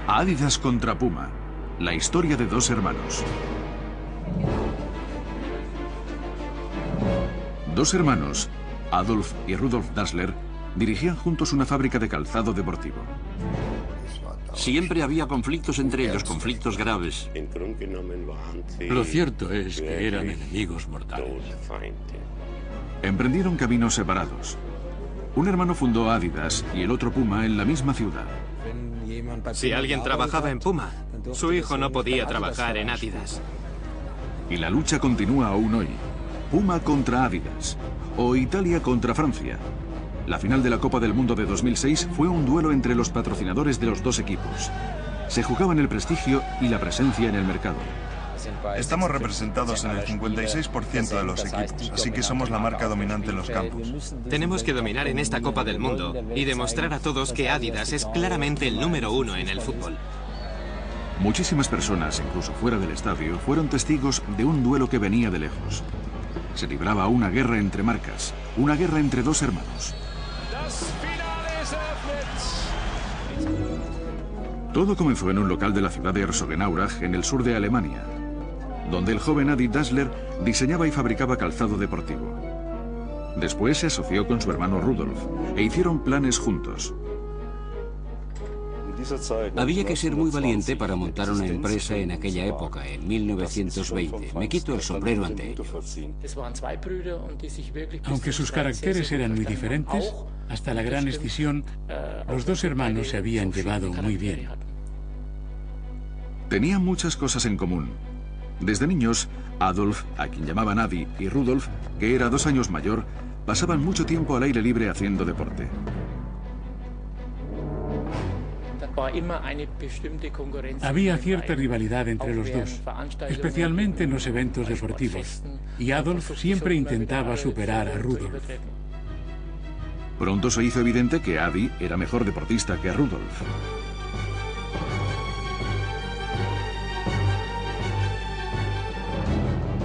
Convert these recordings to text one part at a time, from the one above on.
Adidas contra Puma, la historia de dos hermanos. Dos hermanos, Adolf y Rudolf Dassler, dirigían juntos una fábrica de calzado deportivo. Siempre había conflictos entre ellos, conflictos graves. Lo cierto es que eran enemigos mortales. Emprendieron caminos separados. Un hermano fundó Adidas y el otro Puma en la misma ciudad. Si alguien trabajaba en Puma, su hijo no podía trabajar en Adidas. Y la lucha continúa aún hoy. Puma contra Adidas, o Italia contra Francia. La final de la Copa del Mundo de 2006 fue un duelo entre los patrocinadores de los dos equipos. Se jugaban el prestigio y la presencia en el mercado. Estamos representados en el 56% de los equipos, así que somos la marca dominante en los campos. Tenemos que dominar en esta Copa del Mundo y demostrar a todos que Adidas es claramente el número uno en el fútbol. Muchísimas personas, incluso fuera del estadio, fueron testigos de un duelo que venía de lejos. Se libraba una guerra entre marcas, una guerra entre dos hermanos. Todo comenzó en un local de la ciudad de Herzogenaurach, en el sur de Alemania, donde el joven Adi Dassler diseñaba y fabricaba calzado deportivo. Después se asoció con su hermano Rudolf e hicieron planes juntos. Había que ser muy valiente para montar una empresa en aquella época, en 1920. Me quito el sombrero ante ello. Aunque sus caracteres eran muy diferentes, hasta la gran escisión, los dos hermanos se habían llevado muy bien. Tenían muchas cosas en común. Desde niños, Adolf, a quien llamaban Adi, y Rudolf, que era 2 años mayor, pasaban mucho tiempo al aire libre haciendo deporte. Había cierta rivalidad entre los dos, especialmente en los eventos deportivos, y Adolf siempre intentaba superar a Rudolf. Pronto se hizo evidente que Adi era mejor deportista que Rudolf.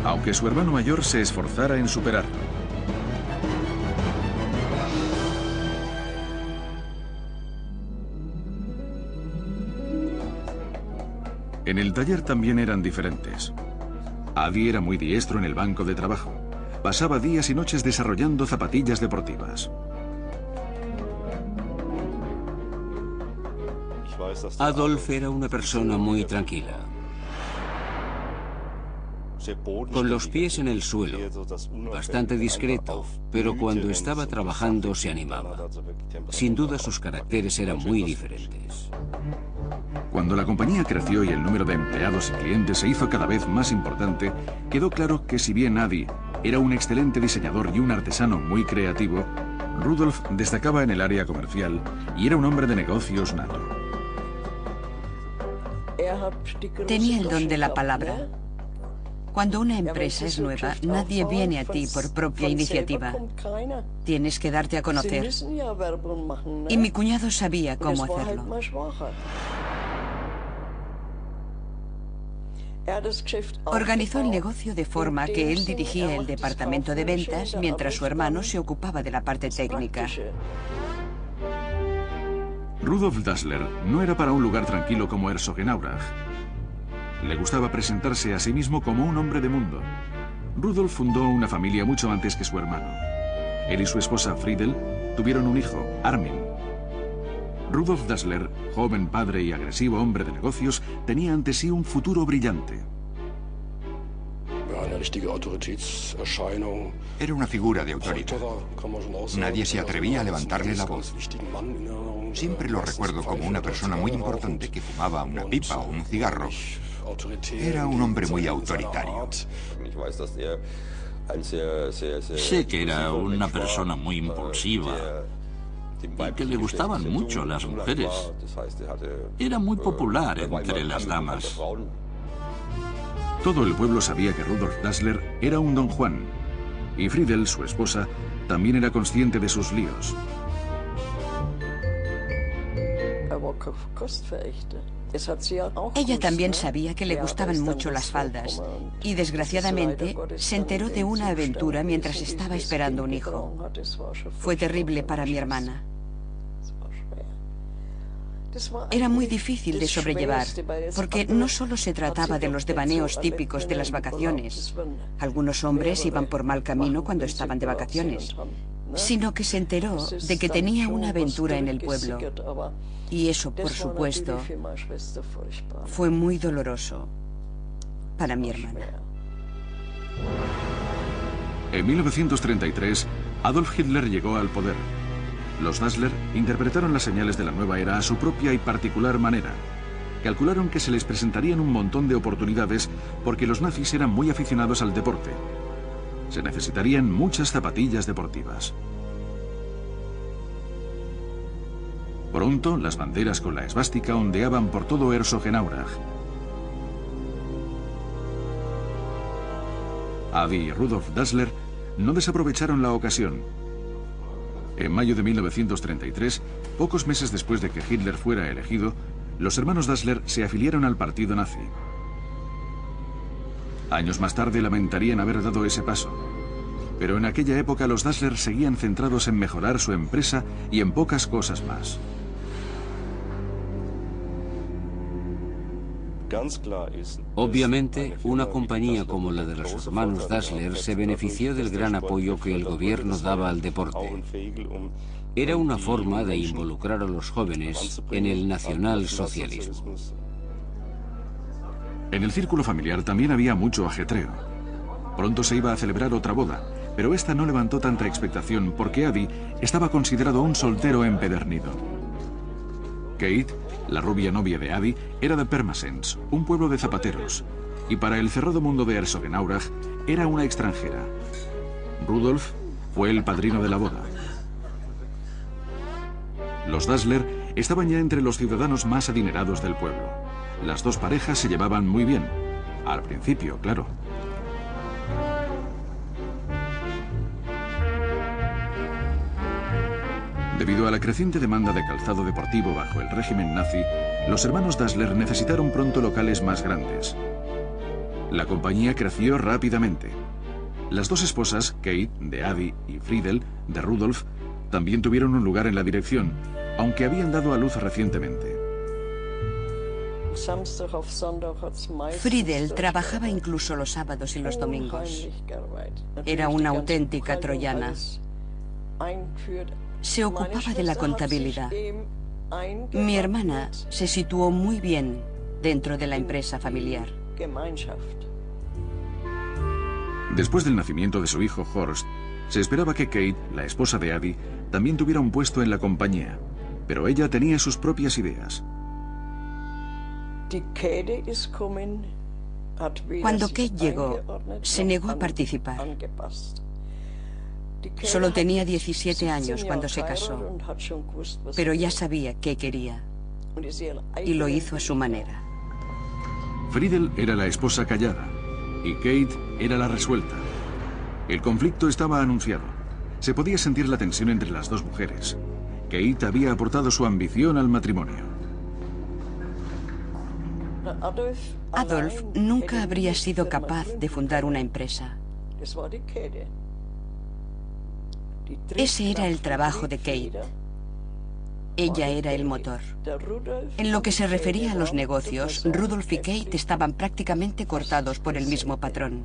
Aunque su hermano mayor se esforzara en superarlo. En el taller también eran diferentes. Adi era muy diestro en el banco de trabajo. Pasaba días y noches desarrollando zapatillas deportivas. Adolf era una persona muy tranquila, con los pies en el suelo, bastante discreto, pero cuando estaba trabajando se animaba. Sin duda sus caracteres eran muy diferentes. Cuando la compañía creció y el número de empleados y clientes se hizo cada vez más importante, quedó claro que si bien Adi era un excelente diseñador y un artesano muy creativo, Rudolf destacaba en el área comercial y era un hombre de negocios nato. Tenía el don de la palabra. Cuando una empresa es nueva, nadie viene a ti por propia iniciativa. Tienes que darte a conocer. Y mi cuñado sabía cómo hacerlo. Organizó el negocio de forma que él dirigía el departamento de ventas mientras su hermano se ocupaba de la parte técnica. Rudolf Dassler no era para un lugar tranquilo como Herzogenaurach. Le gustaba presentarse a sí mismo como un hombre de mundo. Rudolf fundó una familia mucho antes que su hermano. Él y su esposa Friedel tuvieron un hijo, Armin. Rudolf Dassler, joven padre y agresivo hombre de negocios, tenía ante sí un futuro brillante. Era una figura de autoridad. Nadie se atrevía a levantarle la voz. Siempre lo recuerdo como una persona muy importante que fumaba una pipa o un cigarro. Era un hombre muy autoritario. Sé que era una persona muy impulsiva y que le gustaban mucho las mujeres. Era muy popular entre las damas. Todo el pueblo sabía que Rudolf Dassler era un don Juan, y Friedel, su esposa, también era consciente de sus líos. Ella también sabía que le gustaban mucho las faldas y, desgraciadamente, se enteró de una aventura mientras estaba esperando un hijo. Fue terrible para mi hermana. Era muy difícil de sobrellevar, porque no solo se trataba de los devaneos típicos de las vacaciones. Algunos hombres iban por mal camino cuando estaban de vacaciones, sino que se enteró de que tenía una aventura en el pueblo. Y eso, por supuesto, fue muy doloroso para mi hermana. En 1933, Adolf Hitler llegó al poder. Los Dassler interpretaron las señales de la nueva era a su propia y particular manera. Calcularon que se les presentarían un montón de oportunidades porque los nazis eran muy aficionados al deporte. Se necesitarían muchas zapatillas deportivas. Pronto, las banderas con la esvástica ondeaban por todo Herzogenaurach. Adi y Rudolf Dassler no desaprovecharon la ocasión. En mayo de 1933, pocos meses después de que Hitler fuera elegido, los hermanos Dassler se afiliaron al partido nazi. Años más tarde lamentarían haber dado ese paso. Pero en aquella época los Dassler seguían centrados en mejorar su empresa y en pocas cosas más. Obviamente, una compañía como la de los hermanos Dassler se benefició del gran apoyo que el gobierno daba al deporte. Era una forma de involucrar a los jóvenes en el nacionalsocialismo. En el círculo familiar también había mucho ajetreo. Pronto se iba a celebrar otra boda, pero esta no levantó tanta expectación porque Adi estaba considerado un soltero empedernido. Kate, la rubia novia de Adi, era de Pirmasens, un pueblo de zapateros, y para el cerrado mundo de Herzogenaurach era una extranjera. Rudolf fue el padrino de la boda. Los Dassler estaban ya entre los ciudadanos más adinerados del pueblo. Las dos parejas se llevaban muy bien. Al principio, claro. Debido a la creciente demanda de calzado deportivo bajo el régimen nazi, los hermanos Dassler necesitaron pronto locales más grandes. La compañía creció rápidamente. Las dos esposas, Kate, de Adi, y Friedel, de Rudolf, también tuvieron un lugar en la dirección, aunque habían dado a luz recientemente. Friedel trabajaba incluso los sábados y los domingos. Era una auténtica troyana. Se ocupaba de la contabilidad. Mi hermana se situó muy bien dentro de la empresa familiar. Después del nacimiento de su hijo Horst, se esperaba que Kate, la esposa de Adi, también tuviera un puesto en la compañía, pero ella tenía sus propias ideas. Cuando Kate llegó, se negó a participar. Solo tenía 17 años cuando se casó, pero ya sabía qué quería, y lo hizo a su manera. Friedel era la esposa callada, y Kate era la resuelta. El conflicto estaba anunciado. Se podía sentir la tensión entre las dos mujeres. Kate había aportado su ambición al matrimonio. Adolf nunca habría sido capaz de fundar una empresa. Ese era el trabajo de Kate. Ella era el motor. En lo que se refería a los negocios, Rudolf y Kate estaban prácticamente cortados por el mismo patrón.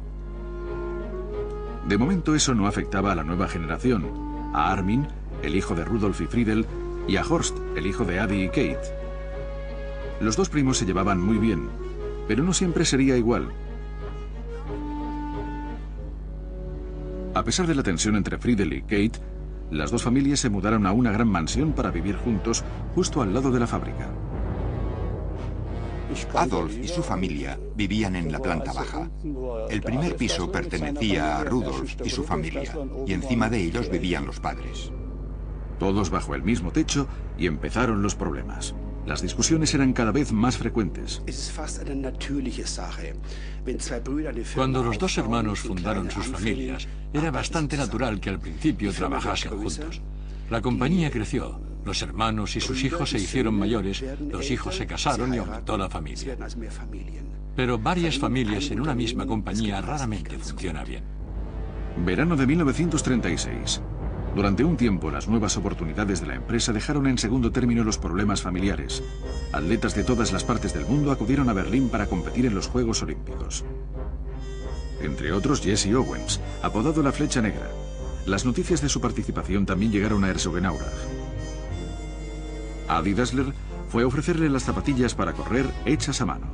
De momento eso no afectaba a la nueva generación, a Armin, el hijo de Rudolf y Friedel, y a Horst, el hijo de Adi y Kate. Los dos primos se llevaban muy bien, pero no siempre sería igual. A pesar de la tensión entre Friedel y Kate, las dos familias se mudaron a una gran mansión para vivir juntos, justo al lado de la fábrica. Adolf y su familia vivían en la planta baja. El primer piso pertenecía a Rudolf y su familia, y encima de ellos vivían los padres. Todos bajo el mismo techo, y empezaron los problemas. Las discusiones eran cada vez más frecuentes. Cuando los dos hermanos fundaron sus familias, era bastante natural que al principio trabajasen juntos. La compañía creció. Los hermanos y sus hijos se hicieron mayores, los hijos se casaron y aumentó la familia. Pero varias familias en una misma compañía raramente funciona bien. Verano de 1936. Durante un tiempo, las nuevas oportunidades de la empresa dejaron en segundo término los problemas familiares. Atletas de todas las partes del mundo acudieron a Berlín para competir en los Juegos Olímpicos. Entre otros, Jesse Owens, apodado la Flecha Negra. Las noticias de su participación también llegaron a Herzogenaurach. Adi Dassler fue a ofrecerle las zapatillas para correr hechas a mano.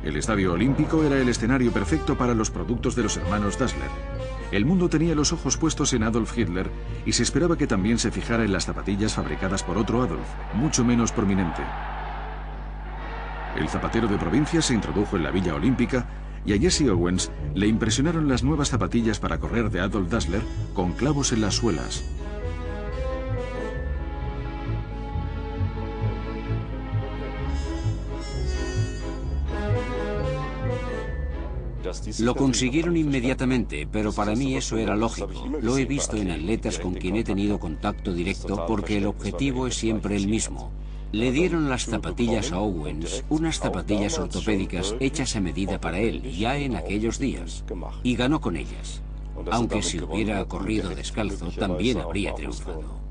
El Estadio Olímpico era el escenario perfecto para los productos de los hermanos Dassler. El mundo tenía los ojos puestos en Adolf Hitler y se esperaba que también se fijara en las zapatillas fabricadas por otro Adolf, mucho menos prominente. El zapatero de provincia se introdujo en la Villa Olímpica y a Jesse Owens le impresionaron las nuevas zapatillas para correr de Adolf Dassler con clavos en las suelas. Lo consiguieron inmediatamente, pero para mí eso era lógico. Lo he visto en atletas con quien he tenido contacto directo porque el objetivo es siempre el mismo. Le dieron las zapatillas a Owens, unas zapatillas ortopédicas hechas a medida para él, ya en aquellos días, y ganó con ellas. Aunque si hubiera corrido descalzo, también habría triunfado.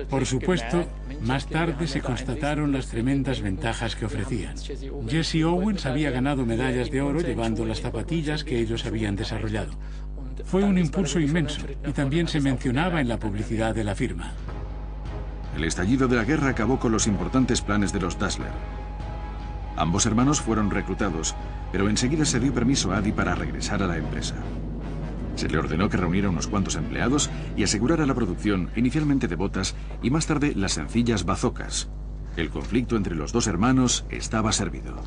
Por supuesto, más tarde se constataron las tremendas ventajas que ofrecían. Jesse Owens había ganado medallas de oro llevando las zapatillas que ellos habían desarrollado. Fue un impulso inmenso y también se mencionaba en la publicidad de la firma. El estallido de la guerra acabó con los importantes planes de los Dassler. Ambos hermanos fueron reclutados, pero enseguida se dio permiso a Adi para regresar a la empresa. Se le ordenó que reuniera unos cuantos empleados y asegurara la producción inicialmente de botas y más tarde las sencillas bazocas. El conflicto entre los dos hermanos estaba servido.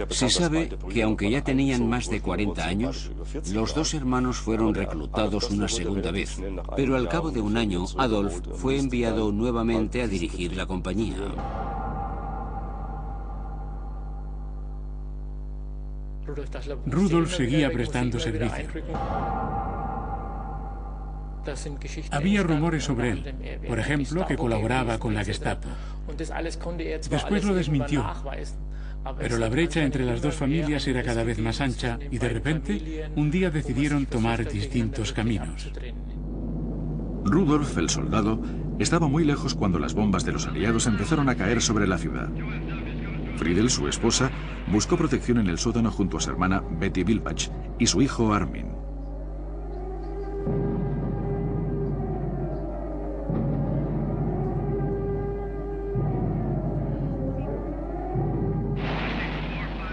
Se sabe que aunque ya tenían más de 40 años, los dos hermanos fueron reclutados una segunda vez, pero al cabo de un año, Adolf fue enviado nuevamente a dirigir la compañía. Rudolf seguía prestando servicio. Había rumores sobre él, por ejemplo, que colaboraba con la Gestapo. Después lo desmintió. Pero la brecha entre las dos familias era cada vez más ancha y de repente, un día decidieron tomar distintos caminos. Rudolf, el soldado, estaba muy lejos cuando las bombas de los aliados empezaron a caer sobre la ciudad. Friedel, su esposa, buscó protección en el sótano junto a su hermana Betty Wilbach y su hijo Armin.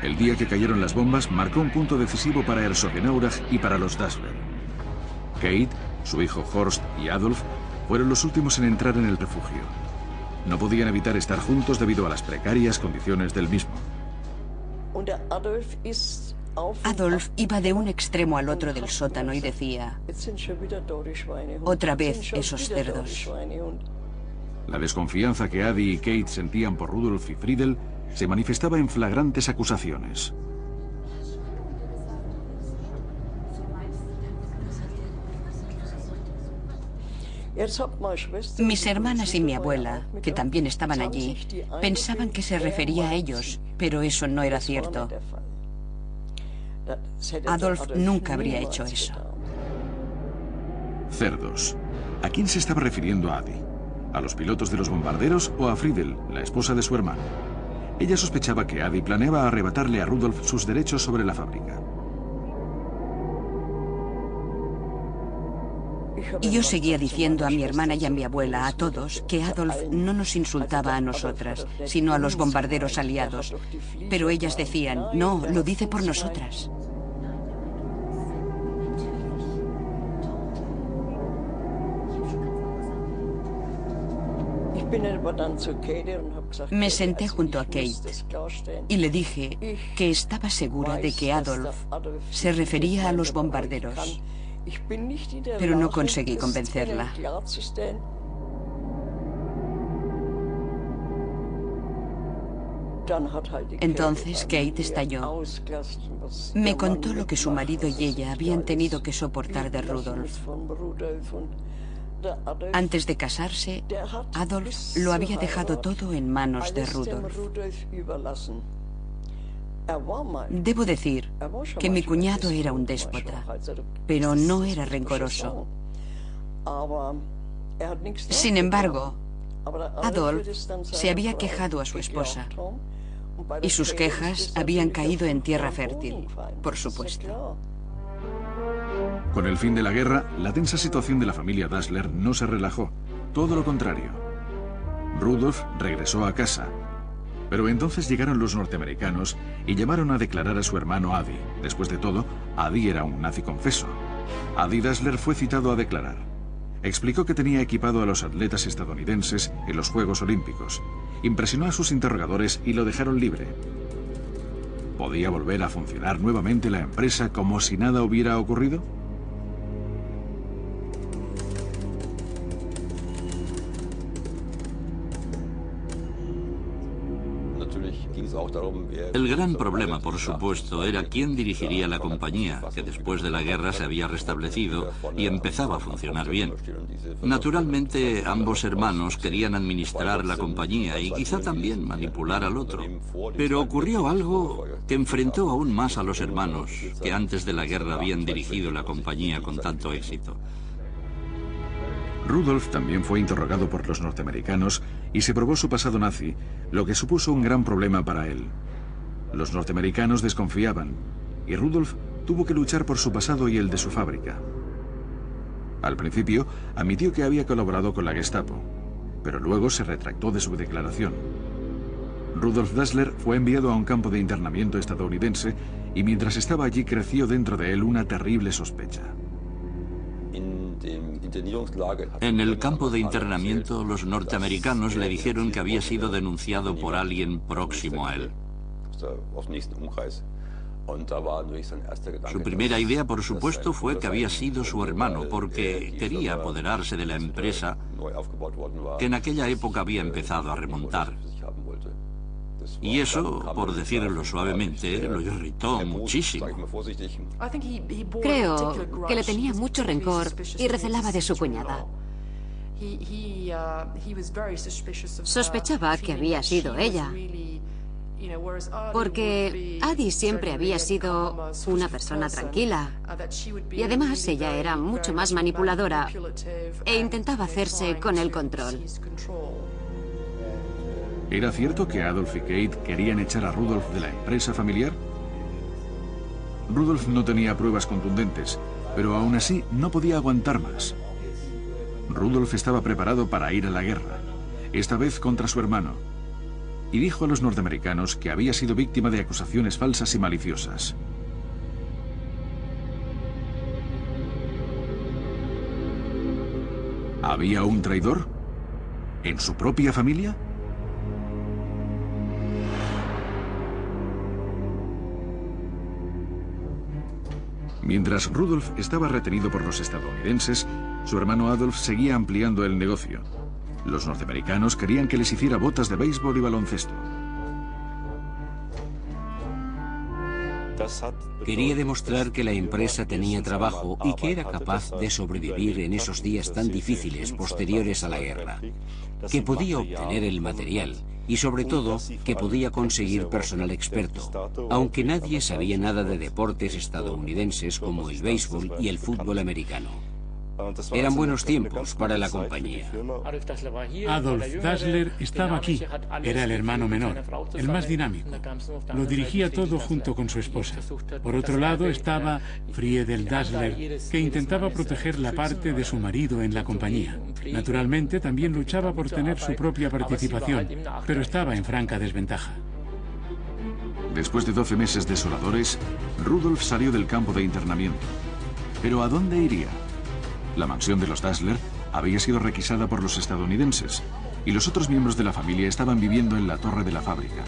El día que cayeron las bombas marcó un punto decisivo para Herzogenaurach y para los Dassler. Kate, su hijo Horst y Adolf fueron los últimos en entrar en el refugio. No podían evitar estar juntos debido a las precarias condiciones del mismo. Adolf iba de un extremo al otro del sótano y decía: otra vez esos cerdos. La desconfianza que Adi y Kate sentían por Rudolf y Friedel se manifestaba en flagrantes acusaciones. Mis hermanas y mi abuela, que también estaban allí, pensaban que se refería a ellos, pero eso no era cierto. Adolf nunca habría hecho eso. Cerdos. ¿A quién se estaba refiriendo Adi? ¿A los pilotos de los bombarderos o a Friedel, la esposa de su hermano? Ella sospechaba que Adi planeaba arrebatarle a Rudolf sus derechos sobre la fábrica. Y yo seguía diciendo a mi hermana y a mi abuela, a todos, que Adolf no nos insultaba a nosotras, sino a los bombarderos aliados. Pero ellas decían: no, lo dice por nosotras. Me senté junto a Kate y le dije que estaba segura de que Adolf se refería a los bombarderos, pero no conseguí convencerla. Entonces Kate estalló. Me contó lo que su marido y ella habían tenido que soportar de Rudolf. Antes de casarse, Adolf lo había dejado todo en manos de Rudolf. Debo decir que mi cuñado era un déspota, pero no era rencoroso. Sin embargo, Adolf se había quejado a su esposa, y sus quejas habían caído en tierra fértil, por supuesto. Con el fin de la guerra, la tensa situación de la familia Dassler no se relajó, todo lo contrario. Rudolf regresó a casa, pero entonces llegaron los norteamericanos y llamaron a declarar a su hermano Adi. Después de todo, Adi era un nazi confeso. Adi Dassler fue citado a declarar. Explicó que tenía equipado a los atletas estadounidenses en los Juegos Olímpicos. Impresionó a sus interrogadores y lo dejaron libre. ¿Podía volver a funcionar nuevamente la empresa como si nada hubiera ocurrido? El gran problema, por supuesto, era quién dirigiría la compañía, que después de la guerra se había restablecido y empezaba a funcionar bien. Naturalmente, ambos hermanos querían administrar la compañía y quizá también manipular al otro. Pero ocurrió algo que enfrentó aún más a los hermanos, que antes de la guerra habían dirigido la compañía con tanto éxito. Rudolf también fue interrogado por los norteamericanos y se probó su pasado nazi, lo que supuso un gran problema para él. Los norteamericanos desconfiaban, y Rudolf tuvo que luchar por su pasado y el de su fábrica. Al principio, admitió que había colaborado con la Gestapo, pero luego se retractó de su declaración. Rudolf Dassler fue enviado a un campo de internamiento estadounidense y mientras estaba allí creció dentro de él una terrible sospecha. En el campo de internamiento, los norteamericanos le dijeron que había sido denunciado por alguien próximo a él. Su primera idea, por supuesto, fue que había sido su hermano, porque quería apoderarse de la empresa que en aquella época había empezado a remontar. Y eso, por decirlo suavemente, lo irritó muchísimo. Creo que le tenía mucho rencor y recelaba de su cuñada. Sospechaba que había sido ella, porque Adi siempre había sido una persona tranquila, y además ella era mucho más manipuladora e intentaba hacerse con el control. ¿Era cierto que Adolf y Kate querían echar a Rudolf de la empresa familiar? Rudolf no tenía pruebas contundentes, pero aún así no podía aguantar más. Rudolf estaba preparado para ir a la guerra, esta vez contra su hermano, y dijo a los norteamericanos que había sido víctima de acusaciones falsas y maliciosas. ¿Había un traidor? ¿En su propia familia? Mientras Rudolf estaba retenido por los estadounidenses, su hermano Adolf seguía ampliando el negocio. Los norteamericanos querían que les hiciera botas de béisbol y baloncesto. Quería demostrar que la empresa tenía trabajo y que era capaz de sobrevivir en esos días tan difíciles posteriores a la guerra, que podía obtener el material y sobre todo que podía conseguir personal experto, aunque nadie sabía nada de deportes estadounidenses como el béisbol y el fútbol americano. Eran buenos tiempos para la compañía. Adolf Dassler estaba aquí. Era el hermano menor, el más dinámico. Lo dirigía todo junto con su esposa. Por otro lado estaba Friedel Dassler, que intentaba proteger la parte de su marido en la compañía. Naturalmente también luchaba por tener su propia participación, pero estaba en franca desventaja. Después de 12 meses desoladores, Rudolf salió del campo de internamiento. ¿Pero a dónde iría? La mansión de los Dassler había sido requisada por los estadounidenses, y los otros miembros de la familia estaban viviendo en la torre de la fábrica.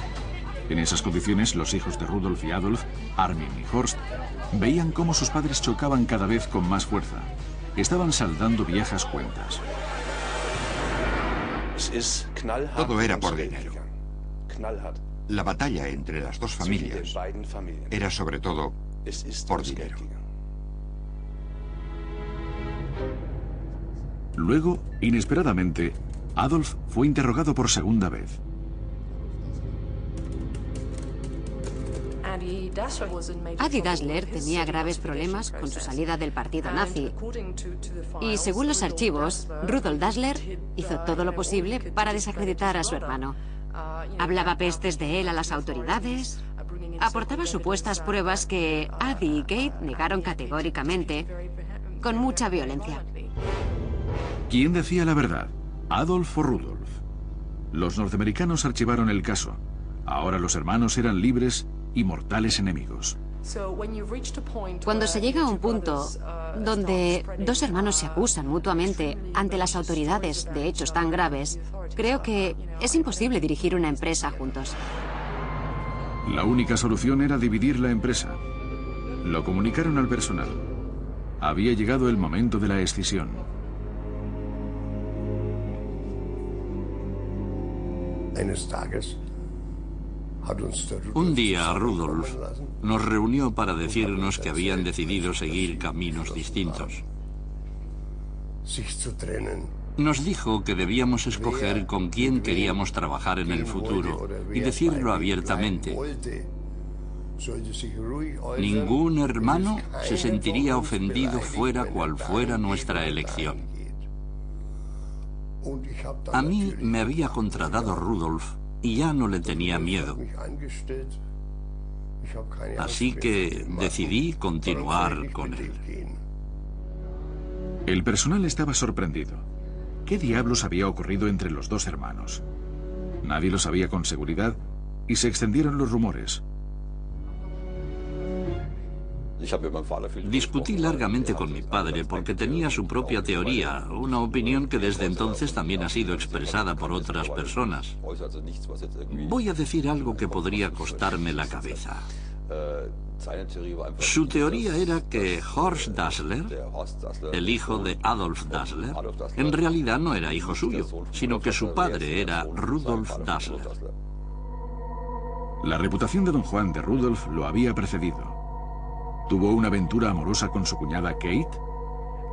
En esas condiciones, los hijos de Rudolf y Adolf, Armin y Horst, veían cómo sus padres chocaban cada vez con más fuerza. Estaban saldando viejas cuentas. Todo era por dinero. La batalla entre las dos familias era sobre todo por dinero. Luego, inesperadamente, Adolf fue interrogado por segunda vez. Adi Dassler tenía graves problemas con su salida del partido nazi. Y según los archivos, Rudolf Dassler hizo todo lo posible para desacreditar a su hermano. Hablaba pestes de él a las autoridades, aportaba supuestas pruebas que Adi y Kate negaron categóricamente, con mucha violencia. ¿Quién decía la verdad? ¿Adolf o Rudolf? Los norteamericanos archivaron el caso. Ahora los hermanos eran libres y mortales enemigos. Cuando se llega a un punto donde dos hermanos se acusan mutuamente ante las autoridades de hechos tan graves, creo que es imposible dirigir una empresa juntos. La única solución era dividir la empresa. Lo comunicaron al personal. Había llegado el momento de la escisión. Un día Rudolf nos reunió para decirnos que habían decidido seguir caminos distintos. Nos dijo que debíamos escoger con quién queríamos trabajar en el futuro y decirlo abiertamente. Ningún hermano se sentiría ofendido fuera cual fuera nuestra elección. A mí me había contratado Rudolf y ya no le tenía miedo. Así que decidí continuar con él. El personal estaba sorprendido. ¿Qué diablos había ocurrido entre los dos hermanos? Nadie lo sabía con seguridad y se extendieron los rumores. Discutí largamente con mi padre porque tenía su propia teoría, una opinión que desde entonces también ha sido expresada por otras personas. Voy a decir algo que podría costarme la cabeza. Su teoría era que Horst Dassler, el hijo de Adolf Dassler, en realidad no era hijo suyo, sino que su padre era Rudolf Dassler. La reputación de don Juan de Rudolf lo había precedido. ¿Tuvo una aventura amorosa con su cuñada Kate?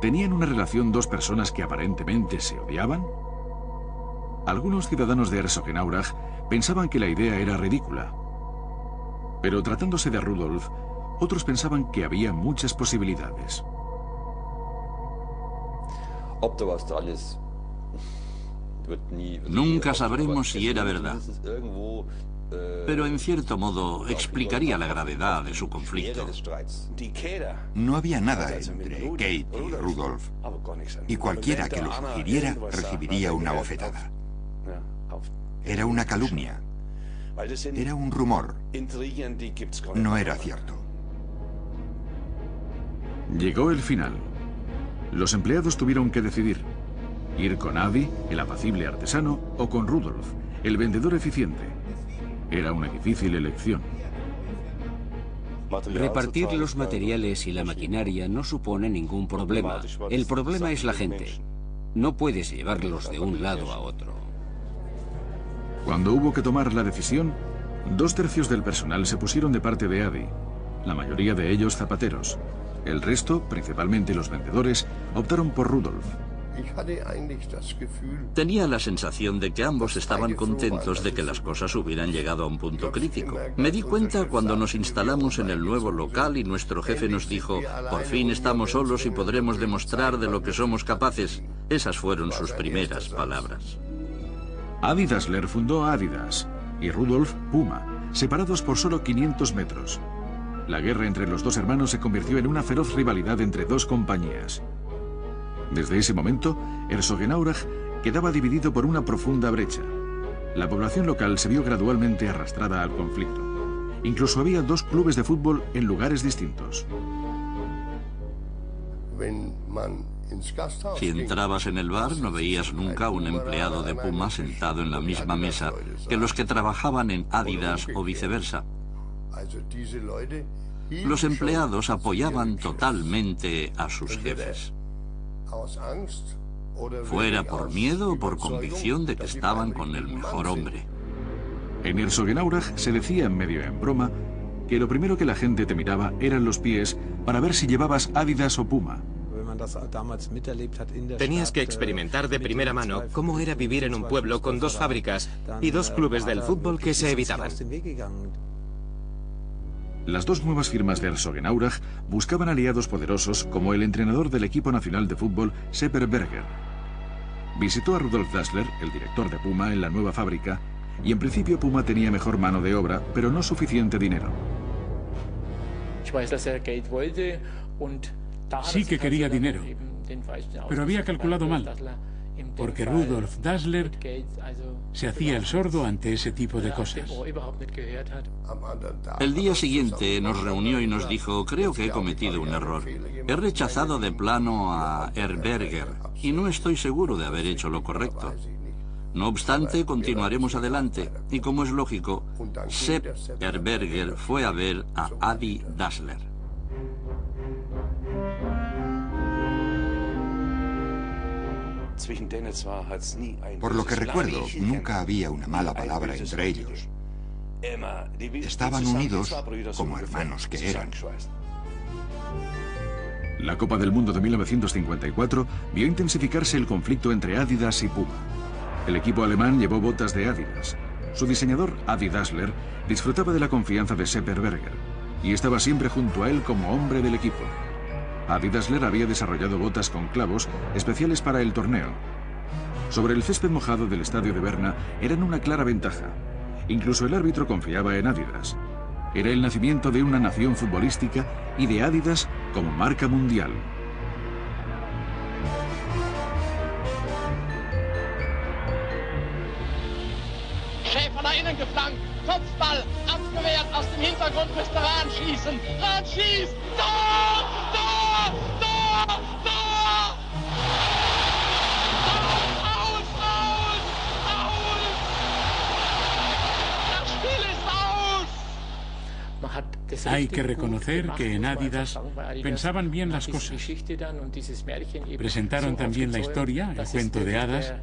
¿Tenían una relación dos personas que aparentemente se odiaban? Algunos ciudadanos de Herzogenaurach pensaban que la idea era ridícula. Pero tratándose de Rudolf, otros pensaban que había muchas posibilidades. Nunca sabremos si era verdad. Pero en cierto modo explicaría la gravedad de su conflicto. No había nada entre Kate y Rudolf, y cualquiera que lo sugiriera recibiría una bofetada. Era una calumnia. Era un rumor. No era cierto. Llegó el final. Los empleados tuvieron que decidir: ir con Adi, el apacible artesano, o con Rudolf, el vendedor eficiente. Era una difícil elección. Repartir los materiales y la maquinaria no supone ningún problema. El problema es la gente. No puedes llevarlos de un lado a otro. Cuando hubo que tomar la decisión, 2/3 del personal se pusieron de parte de Adi, la mayoría de ellos zapateros. El resto, principalmente los vendedores, optaron por Rudolf. Tenía la sensación de que ambos estaban contentos de que las cosas hubieran llegado a un punto crítico. Me di cuenta cuando nos instalamos en el nuevo local y nuestro jefe nos dijo: por fin estamos solos y podremos demostrar de lo que somos capaces. Esas fueron sus primeras palabras. Adi Dassler fundó Adidas y Rudolf Puma, separados por solo 500 metros. La guerra entre los dos hermanos se convirtió en una feroz rivalidad entre dos compañías. Desde ese momento, Herzogenaurach quedaba dividido por una profunda brecha. La población local se vio gradualmente arrastrada al conflicto. Incluso había 2 clubes de fútbol en lugares distintos. Si entrabas en el bar, no veías nunca un empleado de Puma sentado en la misma mesa que los que trabajaban en Adidas o viceversa. Los empleados apoyaban totalmente a sus jefes, fuera por miedo o por convicción de que estaban con el mejor hombre. En Herzogenaurach se decía medio en broma que lo primero que la gente te miraba eran los pies para ver si llevabas Adidas o Puma. Tenías que experimentar de primera mano cómo era vivir en un pueblo con dos fábricas y dos clubes del fútbol que se evitaban. Las dos nuevas firmas de Herzogenaurach buscaban aliados poderosos como el entrenador del equipo nacional de fútbol, Sepp Herberger. Visitó a Rudolf Dassler, el director de Puma, en la nueva fábrica, y en principio Puma tenía mejor mano de obra, pero no suficiente dinero. Sí que quería dinero, pero había calculado mal, porque Rudolf Dassler se hacía el sordo ante ese tipo de cosas. El día siguiente nos reunió y nos dijo: creo que he cometido un error. He rechazado de plano a Herberger y no estoy seguro de haber hecho lo correcto. No obstante, continuaremos adelante y, como es lógico, Sepp Herberger fue a ver a Adi Dassler. Por lo que recuerdo, nunca había una mala palabra entre ellos. Estaban unidos como hermanos que eran. La Copa del Mundo de 1954 vio intensificarse el conflicto entre Adidas y Puma. El equipo alemán llevó botas de Adidas. Su diseñador, Adi Dassler, disfrutaba de la confianza de Sepp Herberger y estaba siempre junto a él como hombre del equipo. Adi Dassler había desarrollado botas con clavos especiales para el torneo. Sobre el césped mojado del estadio de Berna eran una clara ventaja. Incluso el árbitro confiaba en Adidas. Era el nacimiento de una nación futbolística y de Adidas como marca mundial. Schäfer nach innen geflankt, Kopfball, abgewehrt, aus dem Hintergrund müsste Rahn schießen. Rahn schießt, Tor, Tor, Tor, Tor! Aus, aus, aus! Das Spiel ist aus! Hay que reconocer que en Adidas pensaban bien las cosas. Presentaron también la historia, el cuento de hadas,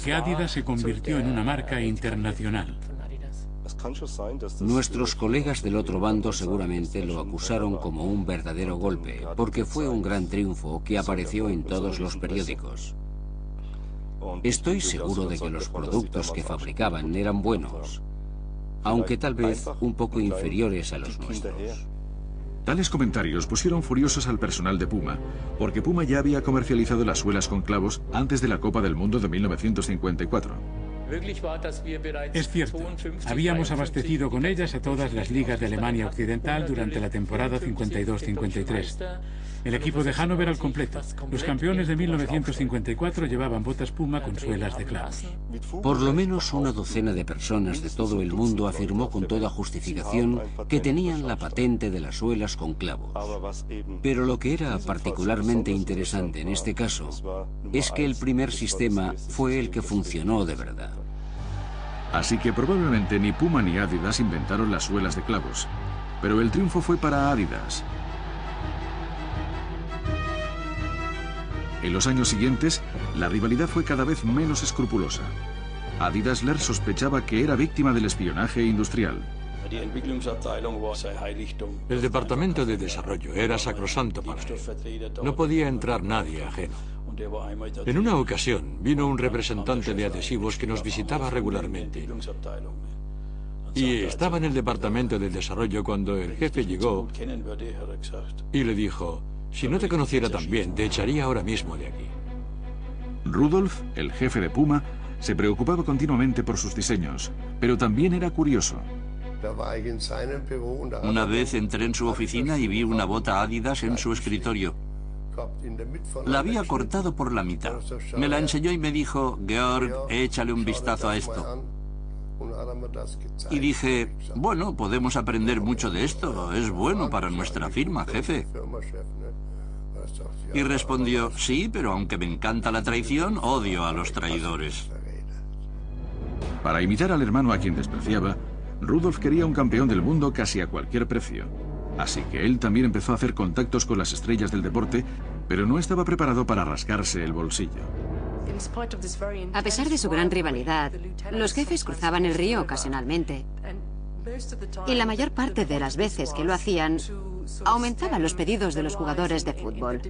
que Adidas se convirtió en una marca internacional. Nuestros colegas del otro bando seguramente lo acusaron como un verdadero golpe, porque fue un gran triunfo que apareció en todos los periódicos. Estoy seguro de que los productos que fabricaban eran buenos, aunque tal vez un poco inferiores a los nuestros. Tales comentarios pusieron furiosos al personal de Puma, porque Puma ya había comercializado las suelas con clavos antes de la Copa del Mundo de 1954. Es cierto, habíamos abastecido con ellas a todas las ligas de Alemania Occidental durante la temporada 52-53. El equipo de Hannover al completo. Los campeones de 1954 llevaban botas Puma con suelas de clavos. Por lo menos una docena de personas de todo el mundo afirmó con toda justificación que tenían la patente de las suelas con clavos. Pero lo que era particularmente interesante en este caso es que el primer sistema fue el que funcionó de verdad. Así que probablemente ni Puma ni Adidas inventaron las suelas de clavos. Pero el triunfo fue para Adidas. En los años siguientes, la rivalidad fue cada vez menos escrupulosa. Adi Dassler sospechaba que era víctima del espionaje industrial. El departamento de desarrollo era sacrosanto para él. No podía entrar nadie ajeno. En una ocasión vino un representante de adhesivos que nos visitaba regularmente. Y estaba en el departamento de desarrollo cuando el jefe llegó y le dijo: si no te conociera tan bien, te echaría ahora mismo de aquí. Rudolf, el jefe de Puma, se preocupaba continuamente por sus diseños, pero también era curioso. Una vez entré en su oficina y vi una bota Adidas en su escritorio. La había cortado por la mitad. Me la enseñó y me dijo: Georg, échale un vistazo a esto. Y dije: bueno, podemos aprender mucho de esto. Es bueno para nuestra firma, jefe. Y respondió, sí, pero aunque me encanta la traición, odio a los traidores. Para imitar al hermano a quien despreciaba, Rudolf quería un campeón del mundo casi a cualquier precio. Así que él también empezó a hacer contactos con las estrellas del deporte, pero no estaba preparado para rascarse el bolsillo. A pesar de su gran rivalidad, los jefes cruzaban el río ocasionalmente. Y la mayor parte de las veces que lo hacían, aumentaban los pedidos de los jugadores de fútbol.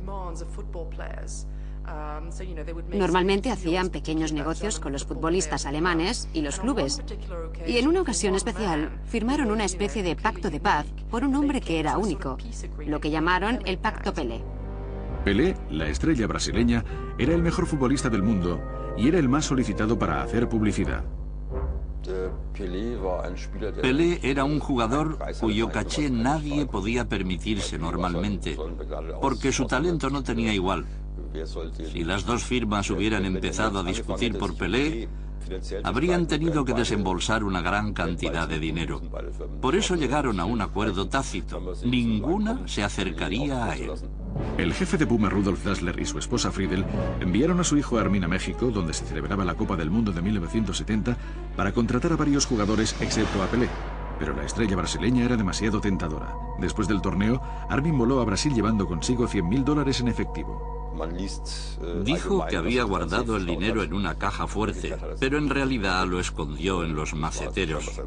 Normalmente hacían pequeños negocios con los futbolistas alemanes y los clubes. Y en una ocasión especial, firmaron una especie de pacto de paz por un hombre que era único, lo que llamaron el Pacto Pelé. Pelé, la estrella brasileña, era el mejor futbolista del mundo y era el más solicitado para hacer publicidad. Pelé era un jugador cuyo caché nadie podía permitirse normalmente, porque su talento no tenía igual. Si las dos firmas hubieran empezado a discutir por Pelé, habrían tenido que desembolsar una gran cantidad de dinero. Por eso llegaron a un acuerdo tácito. Ninguna se acercaría a él. El jefe de Puma, Rudolf Dassler, y su esposa Friedel enviaron a su hijo Armin a México, donde se celebraba la Copa del Mundo de 1970, para contratar a varios jugadores excepto a Pelé. Pero la estrella brasileña era demasiado tentadora. Después del torneo, Armin voló a Brasil llevando consigo $100.000 en efectivo. Dijo que había guardado el dinero en una caja fuerte, pero en realidad lo escondió en los maceteros.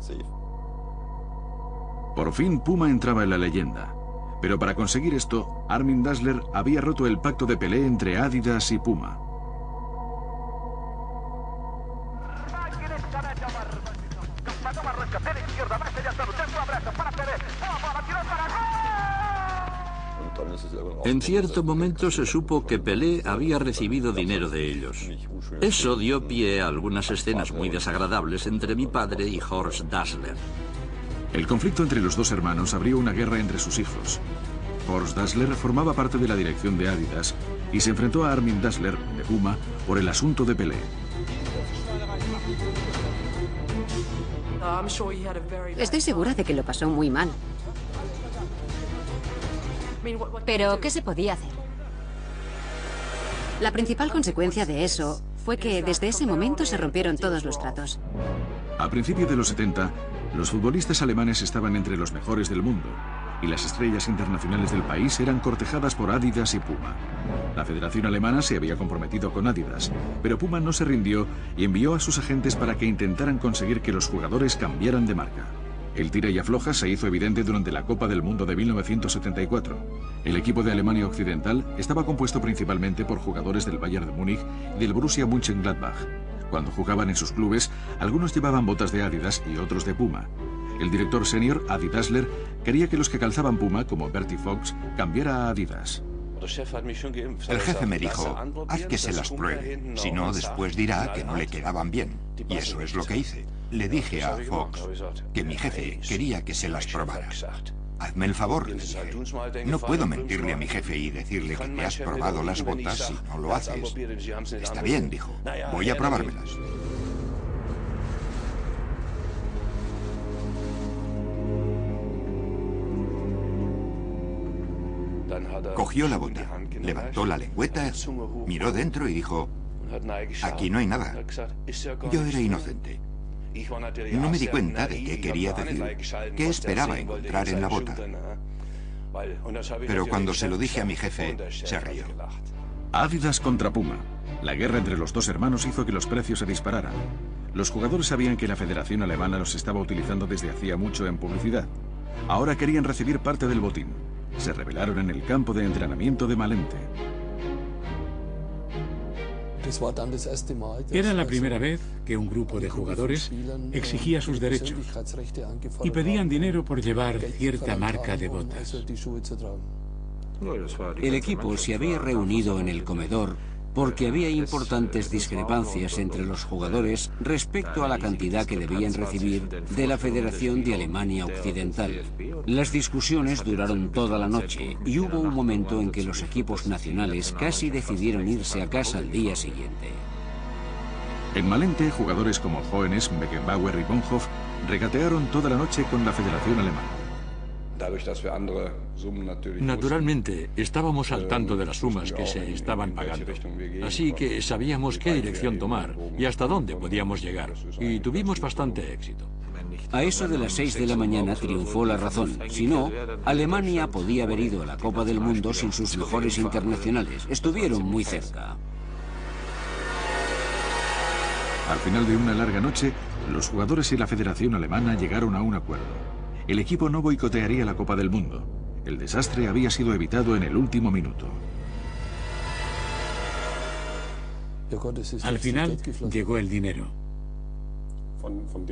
Por fin Puma entraba en la leyenda. Pero para conseguir esto, Armin Dassler había roto el pacto de Pelé entre Adidas y Puma. En cierto momento se supo que Pelé había recibido dinero de ellos. Eso dio pie a algunas escenas muy desagradables entre mi padre y Horst Dassler. El conflicto entre los dos hermanos abrió una guerra entre sus hijos. Horst Dassler formaba parte de la dirección de Adidas y se enfrentó a Armin Dassler, de Puma, por el asunto de Pelé. Estoy segura de que lo pasó muy mal. Pero, ¿qué se podía hacer? La principal consecuencia de eso fue que desde ese momento se rompieron todos los tratos. A principios de los 70, los futbolistas alemanes estaban entre los mejores del mundo y las estrellas internacionales del país eran cortejadas por Adidas y Puma. La Federación Alemana se había comprometido con Adidas, pero Puma no se rindió y envió a sus agentes para que intentaran conseguir que los jugadores cambiaran de marca. El tira y afloja se hizo evidente durante la Copa del Mundo de 1974. El equipo de Alemania Occidental estaba compuesto principalmente por jugadores del Bayern de Múnich y del Borussia Mönchengladbach. Cuando jugaban en sus clubes, algunos llevaban botas de Adidas y otros de Puma. El director senior, Adi Dassler, quería que los que calzaban Puma, como Bertie Fox, cambiara a Adidas. El jefe me dijo, haz que se las pruebe, si no después dirá que no le quedaban bien. Y eso es lo que hice. Le dije a Fox que mi jefe quería que se las probara. Hazme el favor, le dije. No puedo mentirle a mi jefe y decirle que te has probado las botas si no lo haces. Está bien, dijo. Voy a probármelas. Cogió la bota, levantó la lengüeta, miró dentro y dijo, aquí no hay nada. Yo era inocente. No me di cuenta de qué quería decir, qué esperaba encontrar en la bota. Pero cuando se lo dije a mi jefe, se rió. Adidas contra Puma. La guerra entre los dos hermanos hizo que los precios se dispararan. Los jugadores sabían que la Federación Alemana los estaba utilizando desde hacía mucho en publicidad. Ahora querían recibir parte del botín. Se rebelaron en el campo de entrenamiento de Malente. Era la primera vez que un grupo de jugadores exigía sus derechos y pedían dinero por llevar cierta marca de botas. El equipo se había reunido en el comedor porque había importantes discrepancias entre los jugadores respecto a la cantidad que debían recibir de la Federación de Alemania Occidental. Las discusiones duraron toda la noche y hubo un momento en que los equipos nacionales casi decidieron irse a casa al día siguiente. En Malente, jugadores como Hoeneß, Beckenbauer y Bonhoff regatearon toda la noche con la Federación Alemana. Naturalmente, estábamos al tanto de las sumas que se estaban pagando, así que sabíamos qué dirección tomar y hasta dónde podíamos llegar, y tuvimos bastante éxito. A eso de las 6 de la mañana triunfó la razón. Si no, Alemania podía haber ido a la Copa del Mundo sin sus mejores internacionales. Estuvieron muy cerca. Al final de una larga noche, los jugadores y la Federación Alemana llegaron a un acuerdo. El equipo no boicotearía la Copa del Mundo. El desastre había sido evitado en el último minuto. Al final llegó el dinero.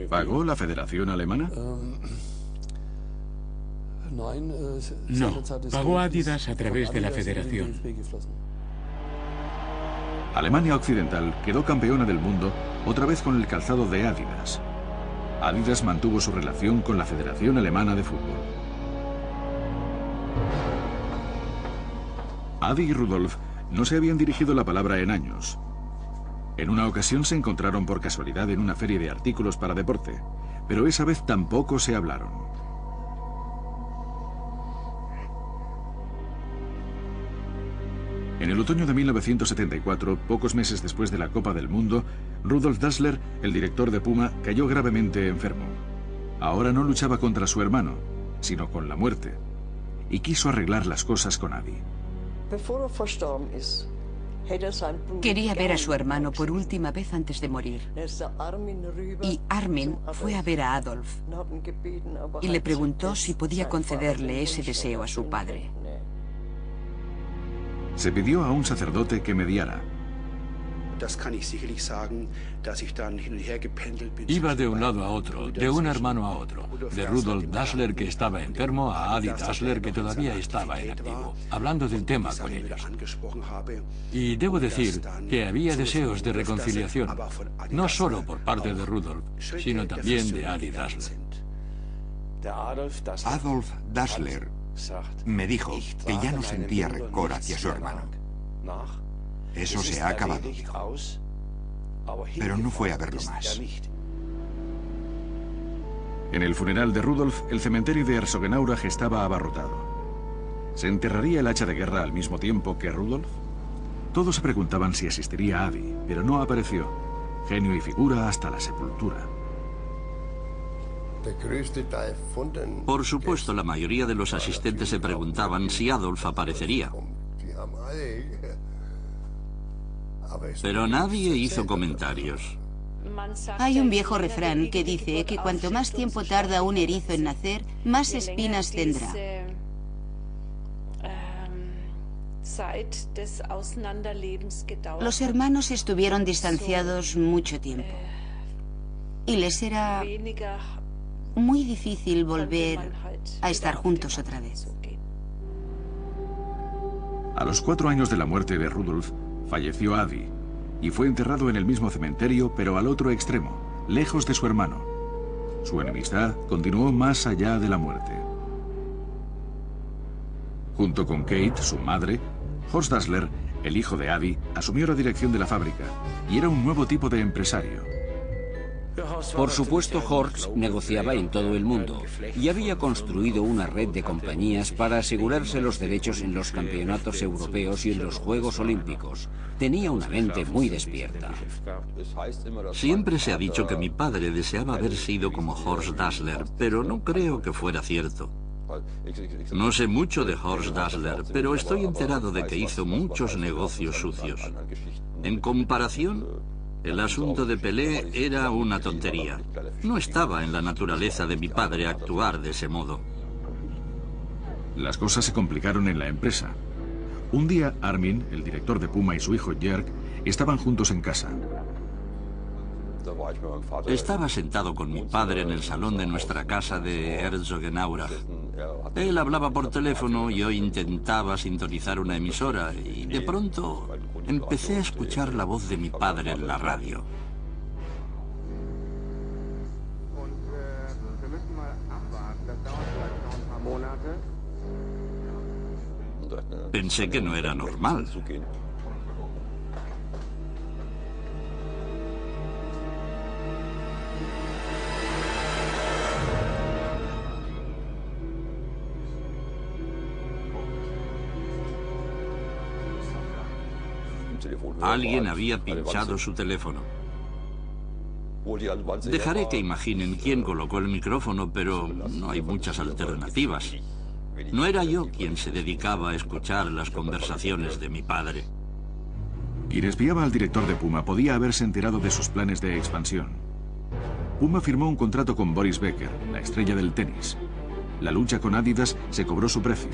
¿Pagó la Federación Alemana? No, pagó Adidas a través de la Federación. Alemania Occidental quedó campeona del mundo otra vez con el calzado de Adidas. Adidas mantuvo su relación con la Federación Alemana de Fútbol. Adi y Rudolf no se habían dirigido la palabra en años. En una ocasión se encontraron por casualidad en una feria de artículos para deporte, pero esa vez tampoco se hablaron. En el otoño de 1974, pocos meses después de la Copa del Mundo, Rudolf Dassler, el director de Puma, cayó gravemente enfermo. Ahora no luchaba contra su hermano, sino con la muerte, y quiso arreglar las cosas con Adi. Quería ver a su hermano por última vez antes de morir. Y Armin fue a ver a Adolf y le preguntó si podía concederle ese deseo a su padre. Se pidió a un sacerdote que mediara. Iba de un lado a otro, de un hermano a otro, de Rudolf Dassler, que estaba enfermo, a Adi Dassler, que todavía estaba en activo, hablando del tema con ellos. Y debo decir que había deseos de reconciliación, no solo por parte de Rudolf, sino también de Adi Dassler. Adolf Dassler me dijo que ya no sentía rencor hacia su hermano. Eso se ha acabado, dijo. Pero no fue a verlo más. En el funeral de Rudolf, el cementerio de Herzogenaurach estaba abarrotado. ¿Se enterraría el hacha de guerra al mismo tiempo que Rudolf? Todos se preguntaban si asistiría Adi, pero no apareció. Genio y figura hasta la sepultura. Por supuesto, la mayoría de los asistentes se preguntaban si Adolf aparecería. Pero nadie hizo comentarios. Hay un viejo refrán que dice que cuanto más tiempo tarda un erizo en nacer, más espinas tendrá. Los hermanos estuvieron distanciados mucho tiempo y les era muy difícil volver a estar juntos otra vez. A los 4 años de la muerte de Rudolf, falleció Adi y fue enterrado en el mismo cementerio, pero al otro extremo, lejos de su hermano. Su enemistad continuó más allá de la muerte. Junto con Kate, su madre, Horst Dassler, el hijo de Adi, asumió la dirección de la fábrica y era un nuevo tipo de empresario. Por supuesto, Horst negociaba en todo el mundo y había construido una red de compañías para asegurarse los derechos en los campeonatos europeos y en los Juegos Olímpicos. Tenía una mente muy despierta. Siempre se ha dicho que mi padre deseaba haber sido como Horst Dassler, pero no creo que fuera cierto. No sé mucho de Horst Dassler, pero estoy enterado de que hizo muchos negocios sucios. En comparación, el asunto de Pelé era una tontería. No estaba en la naturaleza de mi padre actuar de ese modo. Las cosas se complicaron en la empresa. Un día, Armin, el director de Puma, y su hijo Jörg estaban juntos en casa. Estaba sentado con mi padre en el salón de nuestra casa de Herzogenaurach. Él hablaba por teléfono y yo intentaba sintonizar una emisora y de pronto empecé a escuchar la voz de mi padre en la radio. Pensé que no era normal. Alguien había pinchado su teléfono. Dejaré que imaginen quién colocó el micrófono, pero no hay muchas alternativas. No era yo quien se dedicaba a escuchar las conversaciones de mi padre. Quien espiaba al director de Puma podía haberse enterado de sus planes de expansión. Puma firmó un contrato con Boris Becker, la estrella del tenis. La lucha con Adidas se cobró su precio.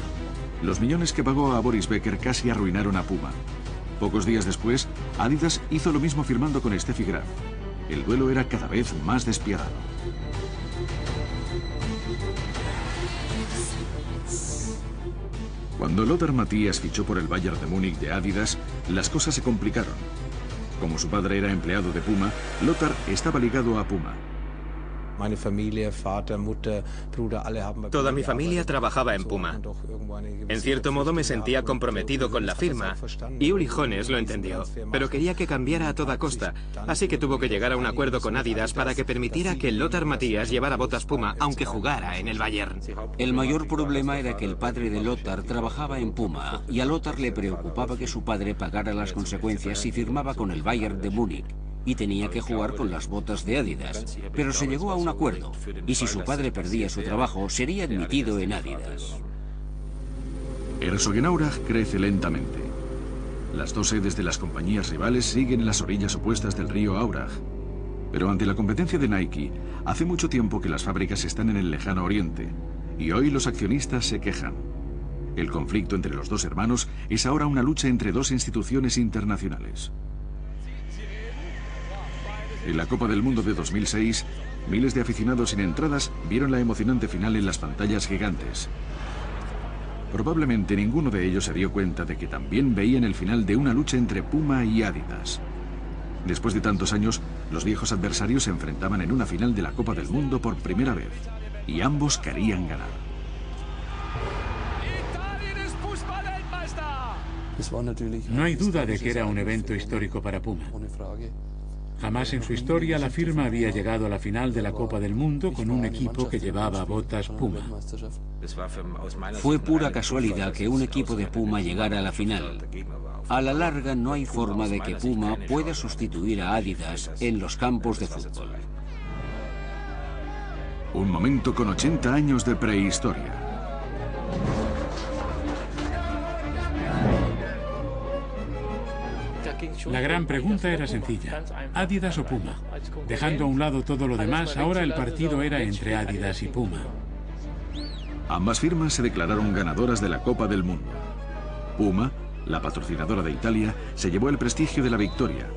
Los millones que pagó a Boris Becker casi arruinaron a Puma. Pocos días después, Adidas hizo lo mismo firmando con Steffi Graf. El duelo era cada vez más despiadado. Cuando Lothar Matthäus fichó por el Bayern de Múnich de Adidas, las cosas se complicaron. Como su padre era empleado de Puma, Lothar estaba ligado a Puma. Toda mi familia trabajaba en Puma. En cierto modo me sentía comprometido con la firma, y Uli Hoeneß lo entendió, pero quería que cambiara a toda costa, así que tuvo que llegar a un acuerdo con Adidas para que permitiera que Lothar Matthäus llevara botas Puma, aunque jugara en el Bayern. El mayor problema era que el padre de Lothar trabajaba en Puma, y a Lothar le preocupaba que su padre pagara las consecuencias si firmaba con el Bayern de Múnich, y tenía que jugar con las botas de Adidas. Pero se llegó a un acuerdo, y si su padre perdía su trabajo, sería admitido en Adidas. Herzogenaurach crece lentamente. Las dos sedes de las compañías rivales siguen en las orillas opuestas del río Aurach. Pero ante la competencia de Nike, hace mucho tiempo que las fábricas están en el lejano oriente, y hoy los accionistas se quejan. El conflicto entre los dos hermanos es ahora una lucha entre dos instituciones internacionales. En la Copa del Mundo de 2006, miles de aficionados sin entradas vieron la emocionante final en las pantallas gigantes. Probablemente ninguno de ellos se dio cuenta de que también veían el final de una lucha entre Puma y Adidas. Después de tantos años, los viejos adversarios se enfrentaban en una final de la Copa del Mundo por primera vez, y ambos querían ganar. No hay duda de que era un evento histórico para Puma. Jamás en su historia la firma había llegado a la final de la Copa del Mundo con un equipo que llevaba botas Puma. Fue pura casualidad que un equipo de Puma llegara a la final. A la larga no hay forma de que Puma pueda sustituir a Adidas en los campos de fútbol. Un momento con 80 años de prehistoria. La gran pregunta era sencilla: ¿Adidas o Puma? Dejando a un lado todo lo demás, ahora el partido era entre Adidas y Puma. Ambas firmas se declararon ganadoras de la Copa del Mundo. Puma, la patrocinadora de Italia, se llevó el prestigio de la victoria,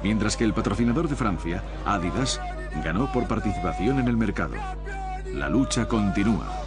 mientras que el patrocinador de Francia, Adidas, ganó por participación en el mercado. La lucha continúa.